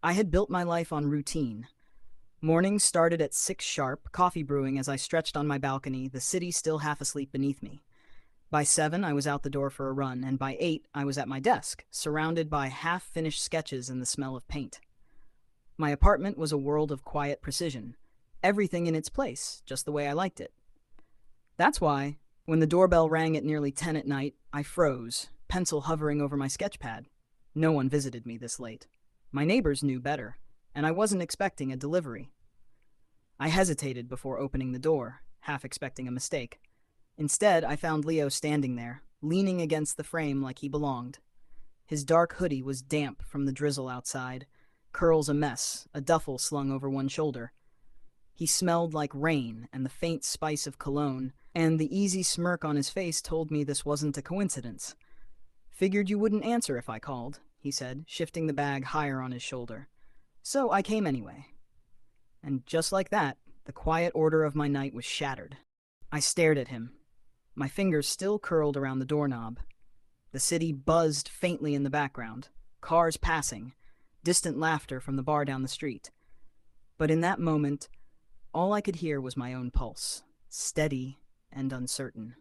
I had built my life on routine. Mornings started at 6 sharp, coffee brewing as I stretched on my balcony, the city still half asleep beneath me. By 7, I was out the door for a run, and by 8, I was at my desk, surrounded by half-finished sketches and the smell of paint. My apartment was a world of quiet precision. Everything in its place, just the way I liked it. That's why, when the doorbell rang at nearly 10 at night, I froze, pencil hovering over my sketchpad. No one visited me this late. My neighbors knew better, and I wasn't expecting a delivery. I hesitated before opening the door, half expecting a mistake. Instead, I found Leo standing there, leaning against the frame like he belonged. His dark hoodie was damp from the drizzle outside, curls a mess, a duffel slung over one shoulder. He smelled like rain and the faint spice of cologne, and the easy smirk on his face told me this wasn't a coincidence. "Figured you wouldn't answer if I called," he said, shifting the bag higher on his shoulder. "So I came anyway." And just like that, the quiet order of my night was shattered. I stared at him, my fingers still curled around the doorknob. The city buzzed faintly in the background, cars passing, distant laughter from the bar down the street. But in that moment, all I could hear was my own pulse, steady and uncertain.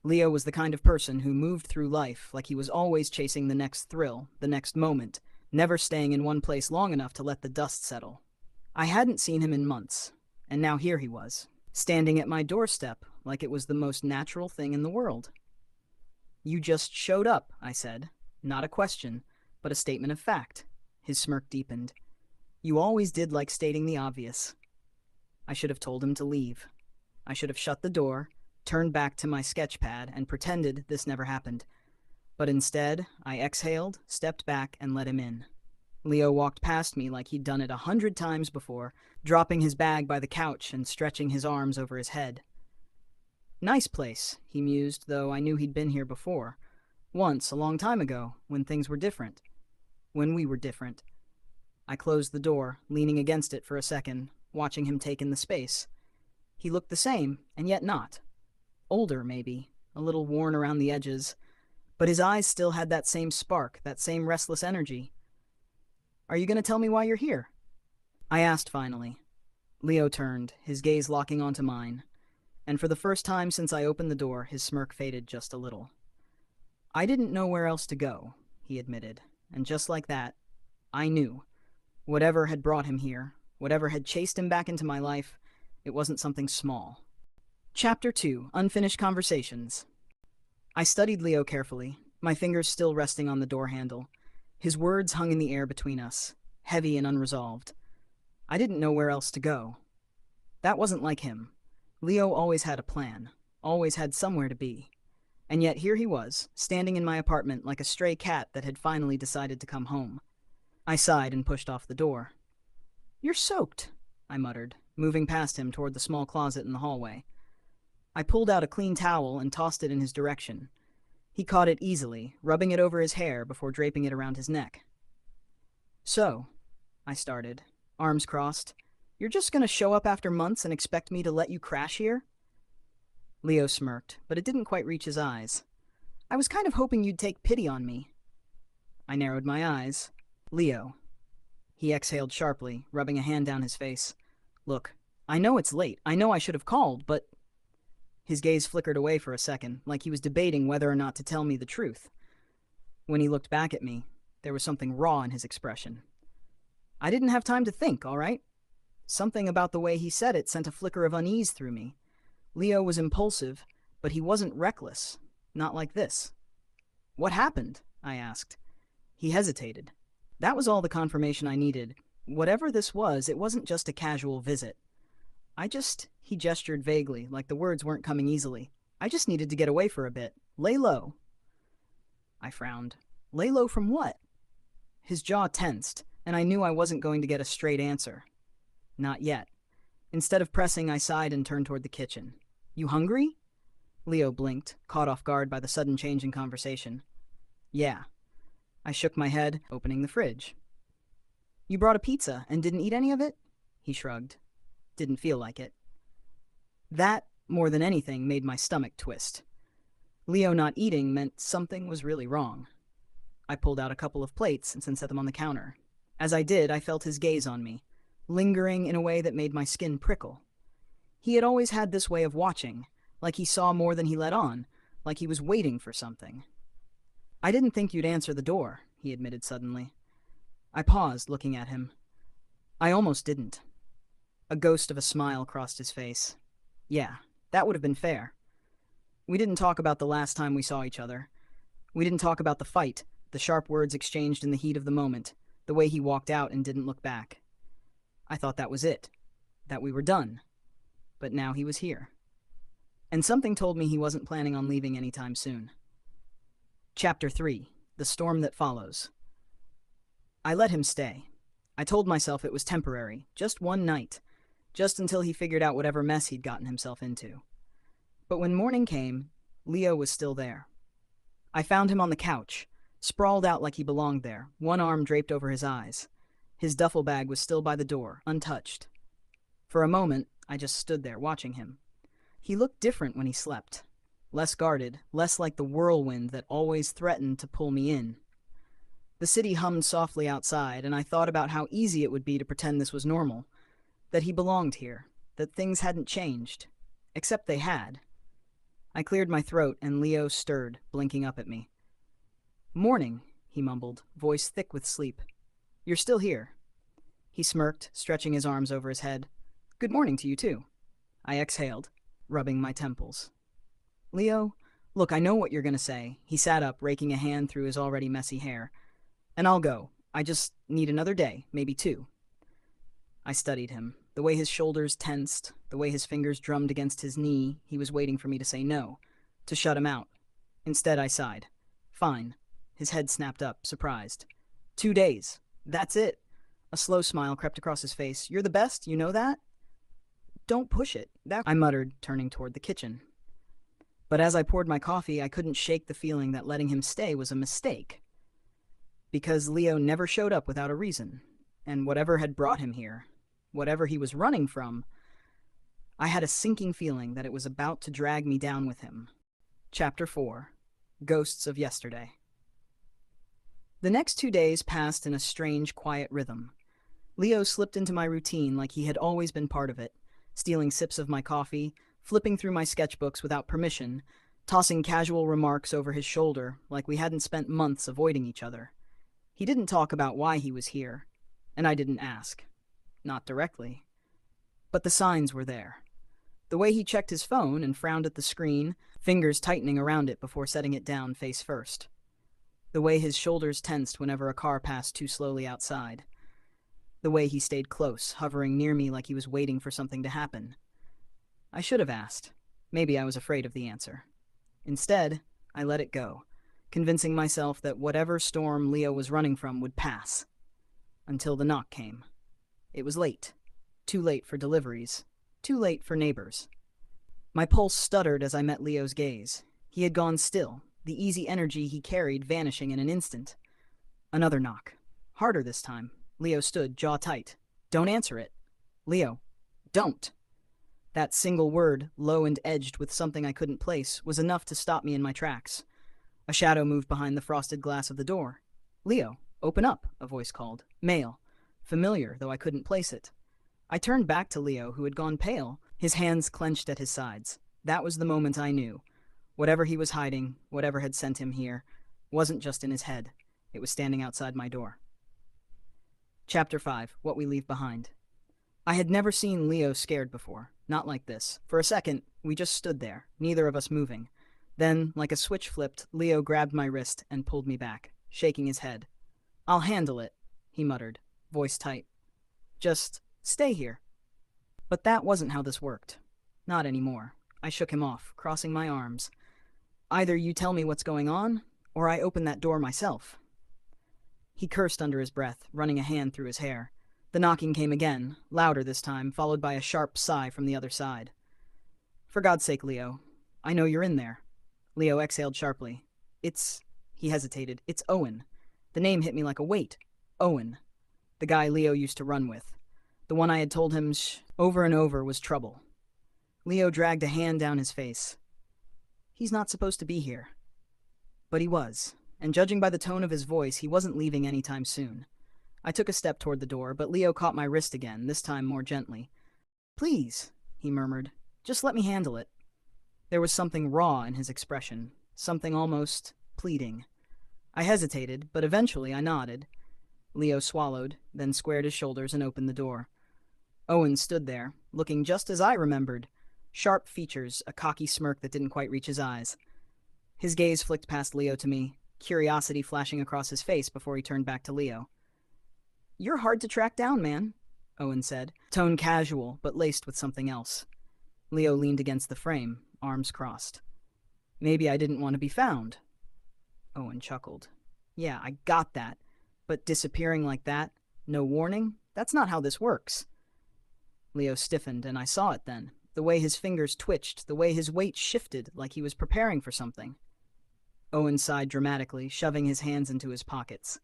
Leo was the kind of person who moved through life like he was always chasing the next thrill, the next moment, never staying in one place long enough to let the dust settle. I hadn't seen him in months, and now here he was, standing at my doorstep like it was the most natural thing in the world. "You just showed up," I said. Not a question, but a statement of fact. His smirk deepened. "You always did like stating the obvious." I should have told him to leave. I should have shut the door, turned back to my sketch pad, and pretended this never happened. But instead, I exhaled, stepped back, and let him in. Leo walked past me like he'd done it 100 times before, dropping his bag by the couch and stretching his arms over his head. "Nice place," he mused, though I knew he'd been here before. Once, a long time ago, when things were different. When we were different. I closed the door, leaning against it for a second, watching him take in the space. He looked the same, and yet not. Older, maybe, a little worn around the edges, but his eyes still had that same spark, that same restless energy. "Are you going to tell me why you're here?" I asked finally. Leo turned, his gaze locking onto mine, and for the first time since I opened the door, his smirk faded just a little. "I didn't know where else to go," he admitted, and just like that, I knew. Whatever had brought him here, whatever had chased him back into my life, it wasn't something small. Chapter 2, Unfinished Conversations. I studied Leo carefully, my fingers still resting on the door handle. His words hung in the air between us, heavy and unresolved. I didn't know where else to go. That wasn't like him. Leo always had a plan, always had somewhere to be. And yet here he was, standing in my apartment like a stray cat that had finally decided to come home. I sighed and pushed off the door. "You're soaked," I muttered, moving past him toward the small closet in the hallway. I pulled out a clean towel and tossed it in his direction. He caught it easily, rubbing it over his hair before draping it around his neck. "So," I started, arms crossed, "you're just going to show up after months and expect me to let you crash here?" Leo smirked, but it didn't quite reach his eyes. "I was kind of hoping you'd take pity on me." I narrowed my eyes. "Leo." He exhaled sharply, rubbing a hand down his face. "Look, I know it's late. I know I should have called, but—" His gaze flickered away for a second, like he was debating whether or not to tell me the truth. When he looked back at me, there was something raw in his expression. I didn't have time to think, all right? Something about the way he said it sent a flicker of unease through me. Leo was impulsive, but he wasn't reckless. Not like this. "What happened?" I asked. He hesitated. That was all the confirmation I needed. Whatever this was, it wasn't just a casual visit. He gestured vaguely, like the words weren't coming easily. "I just needed to get away for a bit. Lay low." I frowned. Lay low from what? His jaw tensed, and I knew I wasn't going to get a straight answer. Not yet. Instead of pressing, I sighed and turned toward the kitchen. "You hungry?" Leo blinked, caught off guard by the sudden change in conversation. "Yeah." I shook my head, opening the fridge. "You brought a pizza and didn't eat any of it?" He shrugged. "Didn't feel like it." That, more than anything, made my stomach twist. Leo not eating meant something was really wrong. I pulled out a couple of plates and set them on the counter. As I did, I felt his gaze on me, lingering in a way that made my skin prickle. He had always had this way of watching, like he saw more than he let on, like he was waiting for something. "I didn't think you'd answer the door," he admitted suddenly. I paused, looking at him. "I almost didn't." A ghost of a smile crossed his face. "Yeah, that would have been fair. We didn't talk about the last time we saw each other. We didn't talk about the fight, the sharp words exchanged in the heat of the moment, the way he walked out and didn't look back. I thought that was it, that we were done. But now he was here. And something told me he wasn't planning on leaving anytime soon." Chapter 3. The Storm That Follows. I let him stay. I told myself it was temporary, just one night, just until he figured out whatever mess he'd gotten himself into. But when morning came, Leo was still there. I found him on the couch, sprawled out like he belonged there, one arm draped over his eyes. His duffel bag was still by the door, untouched. For a moment, I just stood there watching him. He looked different when he slept. Less guarded, less like the whirlwind that always threatened to pull me in. The city hummed softly outside, and I thought about how easy it would be to pretend this was normal, that he belonged here, that things hadn't changed. Except they had. I cleared my throat, and Leo stirred, blinking up at me. "Morning," he mumbled, voice thick with sleep. "You're still here." He smirked, stretching his arms over his head. "Good morning to you, too." I exhaled, rubbing my temples. "Leo, look, I know what you're going to say." He sat up, raking a hand through his already messy hair. "And I'll go. I just need another day, maybe 2. I studied him. The way his shoulders tensed, the way his fingers drummed against his knee, he was waiting for me to say no, to shut him out. Instead, I sighed. "Fine." His head snapped up, surprised. 2 days. That's it." A slow smile crept across his face. "You're the best, you know that?" "Don't push it." I muttered, turning toward the kitchen. But as I poured my coffee, I couldn't shake the feeling that letting him stay was a mistake. Because Leo never showed up without a reason, and whatever had brought him here, whatever he was running from, I had a sinking feeling that it was about to drag me down with him. Chapter 4. Ghosts of Yesterday. The next 2 days passed in a strange, quiet rhythm. Leo slipped into my routine like he had always been part of it, stealing sips of my coffee, flipping through my sketchbooks without permission, tossing casual remarks over his shoulder like we hadn't spent months avoiding each other. He didn't talk about why he was here, and I didn't ask. Not directly. But the signs were there. The way he checked his phone and frowned at the screen, fingers tightening around it before setting it down face first. The way his shoulders tensed whenever a car passed too slowly outside. The way he stayed close, hovering near me like he was waiting for something to happen. I should have asked. Maybe I was afraid of the answer. Instead, I let it go, convincing myself that whatever storm Leo was running from would pass. Until the knock came. It was late. Too late for deliveries. Too late for neighbors. My pulse stuttered as I met Leo's gaze. He had gone still, the easy energy he carried vanishing in an instant. Another knock. Harder this time. Leo stood, jaw tight. "Don't answer it." "Leo, don't." That single word, low and edged with something I couldn't place, was enough to stop me in my tracks. A shadow moved behind the frosted glass of the door. "Leo, open up," a voice called. Male. Familiar, though I couldn't place it. I turned back to Leo, who had gone pale, his hands clenched at his sides. That was the moment I knew. Whatever he was hiding, whatever had sent him here, wasn't just in his head. It was standing outside my door. Chapter 5. What We Leave Behind. I had never seen Leo scared before. Not like this. For a second, we just stood there, neither of us moving. Then, like a switch flipped, Leo grabbed my wrist and pulled me back, shaking his head. "I'll handle it," he muttered, voice tight. "Just stay here." But that wasn't how this worked. Not anymore. I shook him off, crossing my arms. "Either you tell me what's going on, or I open that door myself." He cursed under his breath, running a hand through his hair. The knocking came again, louder this time, followed by a sharp sigh from the other side. "For God's sake, Leo. I know you're in there." Leo exhaled sharply. He hesitated. "It's Owen." The name hit me like a weight. Owen. The guy Leo used to run with. The one I had told him over and over was trouble. Leo dragged a hand down his face. "He's not supposed to be here." But he was, and judging by the tone of his voice, he wasn't leaving anytime soon. I took a step toward the door, but Leo caught my wrist again, this time more gently. "Please," he murmured. "Just let me handle it." There was something raw in his expression, something almost pleading. I hesitated, but eventually I nodded. Leo swallowed, then squared his shoulders and opened the door. Owen stood there, looking just as I remembered. Sharp features, a cocky smirk that didn't quite reach his eyes. His gaze flicked past Leo to me, curiosity flashing across his face before he turned back to Leo. "You're hard to track down, man," Owen said, tone casual but laced with something else. Leo leaned against the frame, arms crossed. "Maybe I didn't want to be found." Owen chuckled. "Yeah, I got that. But disappearing like that, no warning, that's not how this works." Leo stiffened, and I saw it then. The way his fingers twitched, the way his weight shifted like he was preparing for something. Owen sighed dramatically, shoving his hands into his pockets.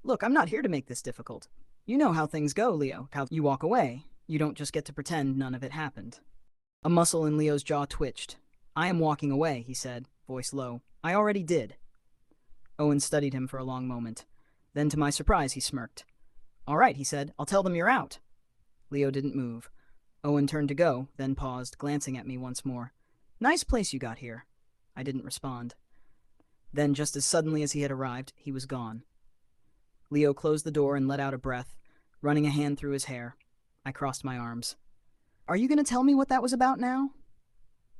"Look, I'm not here to make this difficult. You know how things go, Leo, how you walk away. You don't just get to pretend none of it happened." A muscle in Leo's jaw twitched. "I am walking away," he said, voice low. "I already did." Owen studied him for a long moment. Then, to my surprise, he smirked. "All right," he said. "I'll tell them you're out." Leo didn't move. Owen turned to go, then paused, glancing at me once more. "Nice place you got here." I didn't respond. Then, just as suddenly as he had arrived, he was gone. Leo closed the door and let out a breath, running a hand through his hair. I crossed my arms. "Are you going to tell me what that was about now?"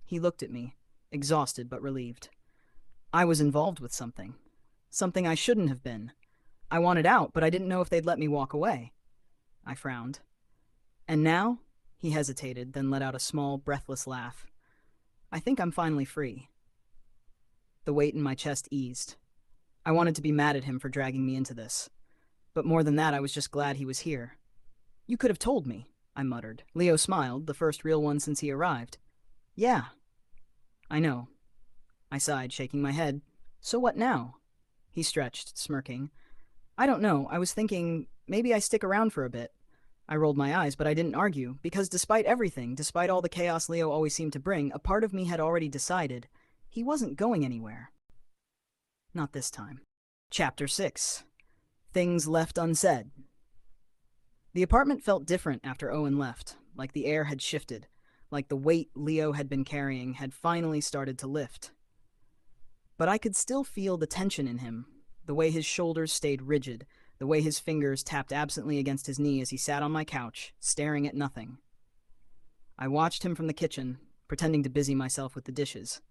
He looked at me, exhausted but relieved. I was involved with something. Something I shouldn't have been. I wanted out, but I didn't know if they'd let me walk away. I frowned. "And now?" He hesitated, then let out a small, breathless laugh. "I think I'm finally free." The weight in my chest eased. I wanted to be mad at him for dragging me into this. But more than that, I was just glad he was here. "You could have told me," I muttered. Leo smiled, the first real one since he arrived. "Yeah." "I know." I sighed, shaking my head. "So what now?" He stretched, smirking. "I don't know. I was thinking, maybe I stick around for a bit." I rolled my eyes, but I didn't argue, because despite everything, despite all the chaos Leo always seemed to bring, a part of me had already decided he wasn't going anywhere. Not this time. Chapter 6. Things Left Unsaid. The apartment felt different after Owen left, like the air had shifted, like the weight Leo had been carrying had finally started to lift. But I could still feel the tension in him, the way his shoulders stayed rigid, the way his fingers tapped absently against his knee as he sat on my couch, staring at nothing. I watched him from the kitchen, pretending to busy myself with the dishes.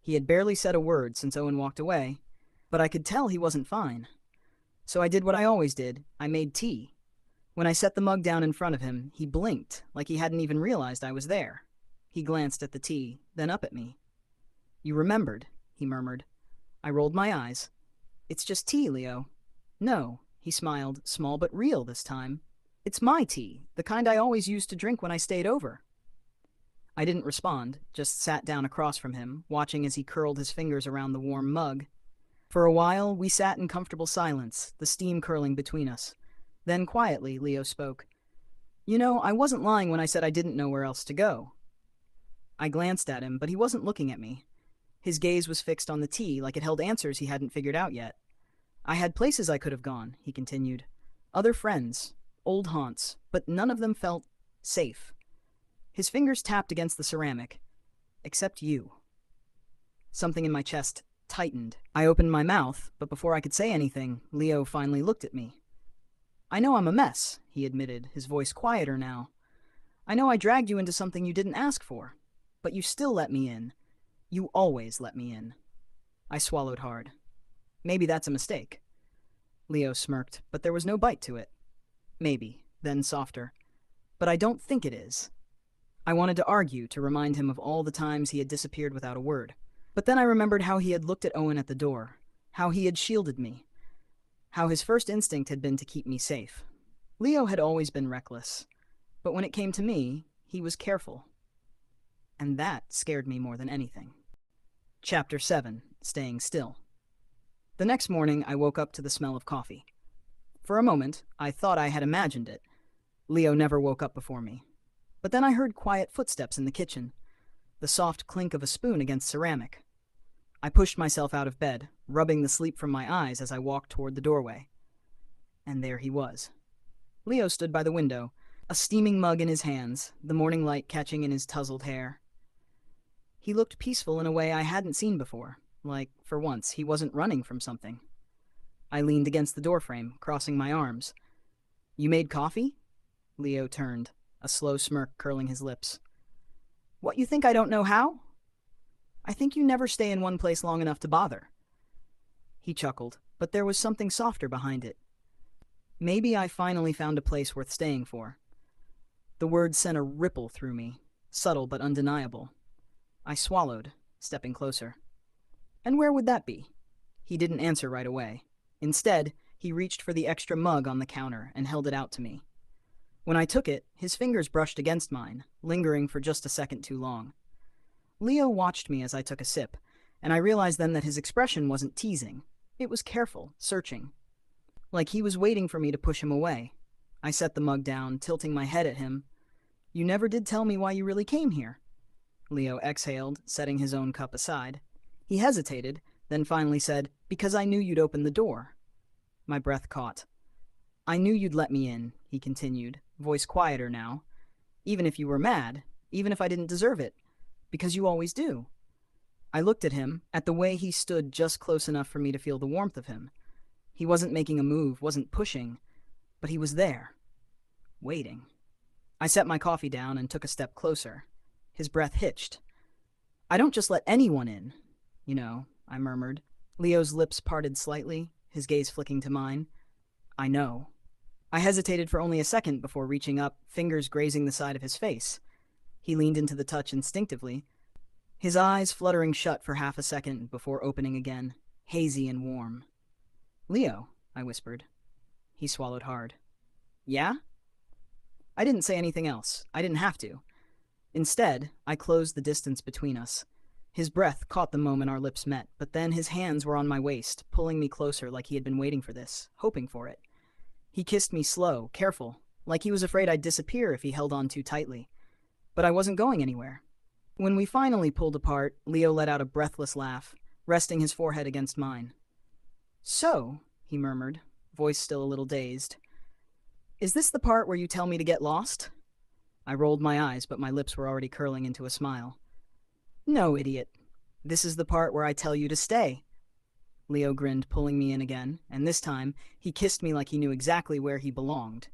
He had barely said a word since Owen walked away, but I could tell he wasn't fine. So I did what I always did. I made tea. When I set the mug down in front of him, he blinked, like he hadn't even realized I was there. He glanced at the tea, then up at me. "You remembered," he murmured. I rolled my eyes. "It's just tea, Leo." "No," he smiled, small but real this time. "It's my tea, the kind I always used to drink when I stayed over." I didn't respond, just sat down across from him, watching as he curled his fingers around the warm mug. For a while, we sat in comfortable silence, the steam curling between us. Then quietly, Leo spoke. "You know, I wasn't lying when I said I didn't know where else to go." I glanced at him, but he wasn't looking at me. His gaze was fixed on the tea, like it held answers he hadn't figured out yet. "I had places I could have gone," he continued. "Other friends, old haunts, but none of them felt safe." His fingers tapped against the ceramic. "Except you." Something in my chest tightened. I opened my mouth, but before I could say anything, Leo finally looked at me. "I know I'm a mess," he admitted, his voice quieter now. "I know I dragged you into something you didn't ask for, but you still let me in. You always let me in." I swallowed hard. "Maybe that's a mistake." Leo smirked, but there was no bite to it. "Maybe," then softer. "But I don't think it is." I wanted to argue, to remind him of all the times he had disappeared without a word. But then I remembered how he had looked at Owen at the door, how he had shielded me, how his first instinct had been to keep me safe. Leo had always been reckless, but when it came to me, he was careful. And that scared me more than anything. Chapter 7. Staying Still. The next morning, I woke up to the smell of coffee. For a moment, I thought I had imagined it. Leo never woke up before me. But then I heard quiet footsteps in the kitchen, the soft clink of a spoon against ceramic. I pushed myself out of bed, rubbing the sleep from my eyes as I walked toward the doorway. And there he was. Leo stood by the window, a steaming mug in his hands, the morning light catching in his tousled hair. He looked peaceful in a way I hadn't seen before, like, for once, he wasn't running from something. I leaned against the doorframe, crossing my arms. "You made coffee?" Leo turned, a slow smirk curling his lips. "What, you think I don't know how?" "I think you never stay in one place long enough to bother." He chuckled, but there was something softer behind it. Maybe I finally found a place worth staying for. The word sent a ripple through me, subtle but undeniable. I swallowed, stepping closer. "And where would that be?" He didn't answer right away. Instead, he reached for the extra mug on the counter and held it out to me. When I took it, his fingers brushed against mine, lingering for just a second too long. Leo watched me as I took a sip, and I realized then that his expression wasn't teasing. It was careful, searching. Like he was waiting for me to push him away. I set the mug down, tilting my head at him. "You never did tell me why you really came here." Leo exhaled, setting his own cup aside. He hesitated, then finally said, "Because I knew you'd open the door." My breath caught. "I knew you'd let me in," he continued, voice quieter now. "Even if you were mad, even if I didn't deserve it. Because you always do." I looked at him, at the way he stood just close enough for me to feel the warmth of him. He wasn't making a move, wasn't pushing, but he was there, waiting. I set my coffee down and took a step closer. His breath hitched. "I don't just let anyone in, you know," I murmured. Leo's lips parted slightly, his gaze flicking to mine. "I know." I hesitated for only a second before reaching up, fingers grazing the side of his face. He leaned into the touch instinctively, his eyes fluttering shut for half a second before opening again, hazy and warm. "Leo," I whispered. He swallowed hard. "Yeah?" I didn't say anything else. I didn't have to. Instead, I closed the distance between us. His breath caught the moment our lips met, but then his hands were on my waist, pulling me closer like he had been waiting for this, hoping for it. He kissed me slow, careful, like he was afraid I'd disappear if he held on too tightly. But I wasn't going anywhere. When we finally pulled apart, Leo let out a breathless laugh, resting his forehead against mine. "So," he murmured, voice still a little dazed, "is this the part where you tell me to get lost?" I rolled my eyes, but my lips were already curling into a smile. "No, idiot. This is the part where I tell you to stay." Leo grinned, pulling me in again, and this time, he kissed me like he knew exactly where he belonged,